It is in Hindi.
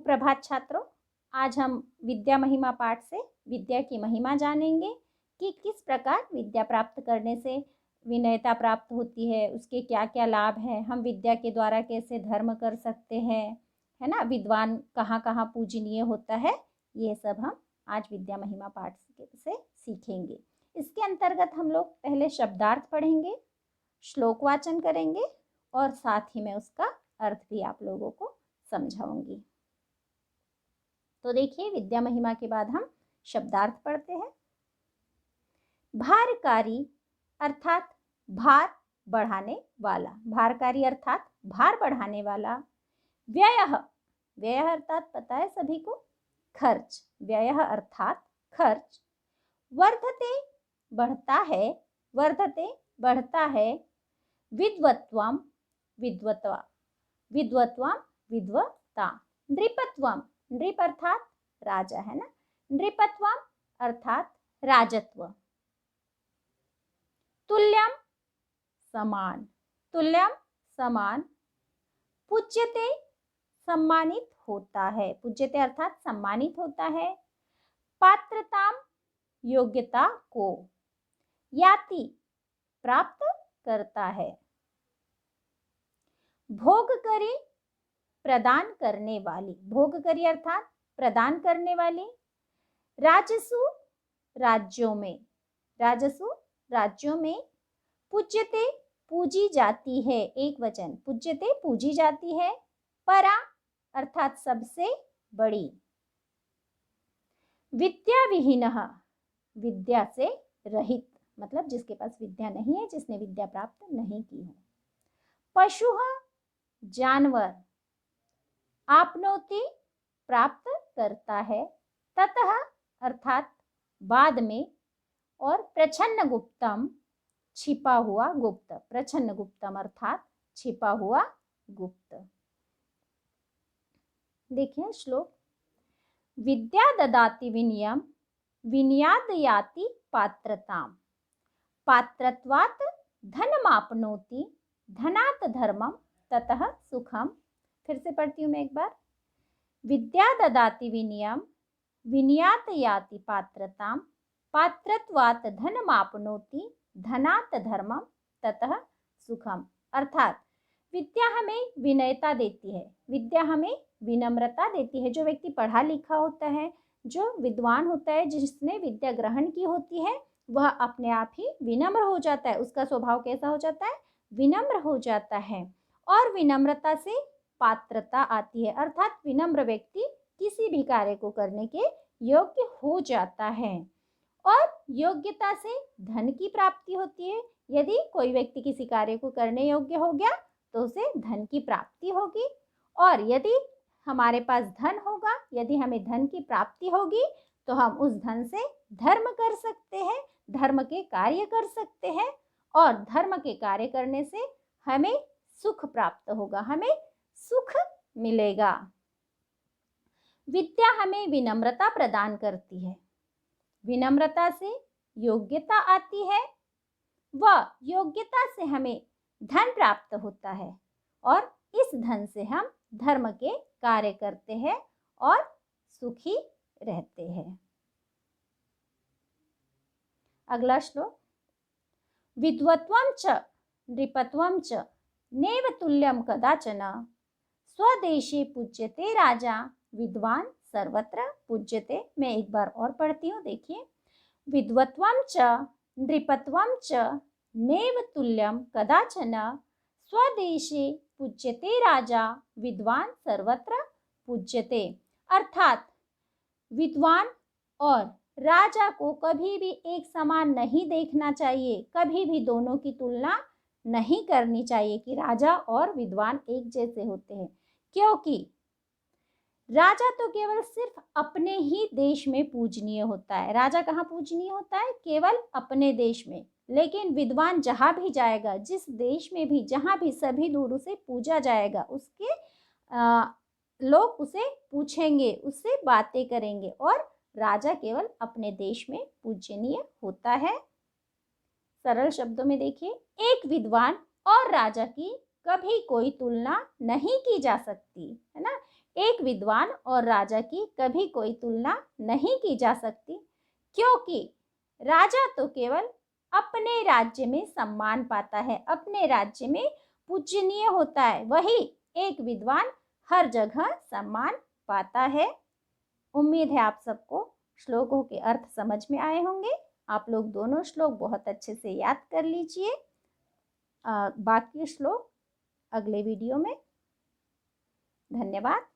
सुप्रभात छात्रों, आज हम विद्या महिमा पाठ से विद्या की महिमा जानेंगे कि किस प्रकार विद्या प्राप्त करने से विनयता प्राप्त होती है, उसके क्या क्या लाभ हैं, हम विद्या के द्वारा कैसे धर्म कर सकते हैं, है ना। विद्वान कहाँ कहाँ पूजनीय होता है, ये सब हम आज विद्या महिमा पाठ से सीखेंगे। इसके अंतर्गत हम लोग पहले शब्दार्थ पढ़ेंगे, श्लोक वाचन करेंगे और साथ ही में उसका अर्थ भी आप लोगों को समझाऊंगी। तो देखिए, विद्या महिमा के बाद हम शब्दार्थ पढ़ते हैं। भारकारी अर्थात भार बढ़ाने वाला, भारकारी अर्थात भार बढ़ाने वाला। व्ययः, व्ययः अर्थात पता है सभी को, खर्च, व्ययः अर्थात खर्च। वर्धते बढ़ता है, वर्धते बढ़ता है। विद्वत्वम, विद्वत्वा, विद्वत्वम विद्वता। नृपत्वम, नृप अर्थात राजा, है ना, नृपत्वम अर्थात राजत्व। तुल्यम समान, तुल्यम समान। पूज्यते सम्मानित होता है, पूज्यते अर्थात सम्मानित होता है। पात्रताम योग्यता को, याति प्राप्त करता है। भोग करी प्रदान करने वाली, भोग करी अर्थात प्रदान करने वाली। राजसु राज्यों में, राजसु राज्यों में। पूज्यते पूजी जाती है, एक वचन, पूज्यते पूजी जाती है। परा अर्थात सबसे बड़ी। विद्या विहीनः, विद्या से रहित, मतलब जिसके पास विद्या नहीं है, जिसने विद्या प्राप्त नहीं की हो। पशुः जानवर, आपनोति प्राप्त करता है। ततः अर्थात बाद में। और प्रच्छन्न गुप्तम छिपा हुआ गुप्त, प्रच्छन्न गुप्तम अर्थात छिपा हुआ गुप्त। देखिए श्लोक। विद्या ददाति विनयम, विनयादयाति पात्रताम। पात्रत्वात् धनमाप्नोति, धनात् धर्मम, ततः सुखम। फिर से पढ़ती हूँ मैं एक बार। विद्या ददाति विनयम, विनयात् याति पात्रताम। पात्रत्वात् धनमाप्नोति, धनात् धर्मम, ततः सुखम। अर्थात विद्या हमें विनयता देती है, विद्या हमें विनम्रता देती है। जो व्यक्ति पढ़ा लिखा होता है, जो विद्वान होता है, जिसने विद्या ग्रहण की होती है, वह अपने आप ही विनम्र हो जाता है। उसका स्वभाव कैसा हो जाता है? विनम्र हो जाता है। और विनम्रता से पात्रता आती है, अर्थात विनम्र व्यक्ति किसी भी कार्य को करने के योग्य हो जाता है। और योग्यता से धन की प्राप्ति होती है। यदि कोई व्यक्ति किसी कार्य को करने योग्य हो गया तो उसे धन की प्राप्ति होगी। और यदि हमारे पास धन होगा, यदि हमें धन की प्राप्ति होगी, तो हम उस धन से धर्म कर सकते हैं, धर्म के कार्य कर सकते हैं। और धर्म के कार्य करने से हमें सुख प्राप्त होगा, हमें सुख मिलेगा। विद्या हमें विनम्रता प्रदान करती है, विनम्रता से योग्यता आती है, व योग्यता से हमें धन प्राप्त होता है। और इस धन से हम धर्म के कार्य करते हैं और सुखी रहते हैं। अगला श्लोक। विद्वत्वं च नृपत्वं च नैव तुल्यं कदाचन। स्वदेशे पूज्यते राजा, विद्वान सर्वत्र पूज्यते। मैं एक बार और पढ़ती हूँ, देखिए। विद्वत्वं च नृपत्वं च नैव तुल्यं कदाचन। स्वदेशे पूज्यते राजा, विद्वान सर्वत्र पूज्यते। अर्थात विद्वान और राजा को कभी भी एक समान नहीं देखना चाहिए, कभी भी दोनों की तुलना नहीं करनी चाहिए कि राजा और विद्वान एक जैसे होते हैं। क्योंकि राजा तो केवल सिर्फ अपने ही देश में पूजनीय होता है। राजा कहाँ पूजनीय होता है? केवल अपने देश में। लेकिन विद्वान जहाँ भी जाएगा, जिस देश में भी, जहाँ भी सभी दूर उसे पूजा जाएगा, उसके लोग उसे पूछेंगे, उससे बातें करेंगे। और राजा केवल अपने देश में पूजनीय होता है। सरल शब्दों में देखिए, एक विद्वान और राजा की कभी कोई तुलना नहीं की जा सकती, है ना। एक विद्वान और राजा की कभी कोई तुलना नहीं की जा सकती, क्योंकि राजा तो केवल अपने राज्य में सम्मान पाता है, अपने राज्य में पूजनीय होता है, वही एक विद्वान हर जगह सम्मान पाता है। उम्मीद है आप सबको श्लोकों के अर्थ समझ में आए होंगे। आप लोग दोनों श्लोक बहुत अच्छे से याद कर लीजिए। बाकी श्लोक अगले वीडियो में। धन्यवाद।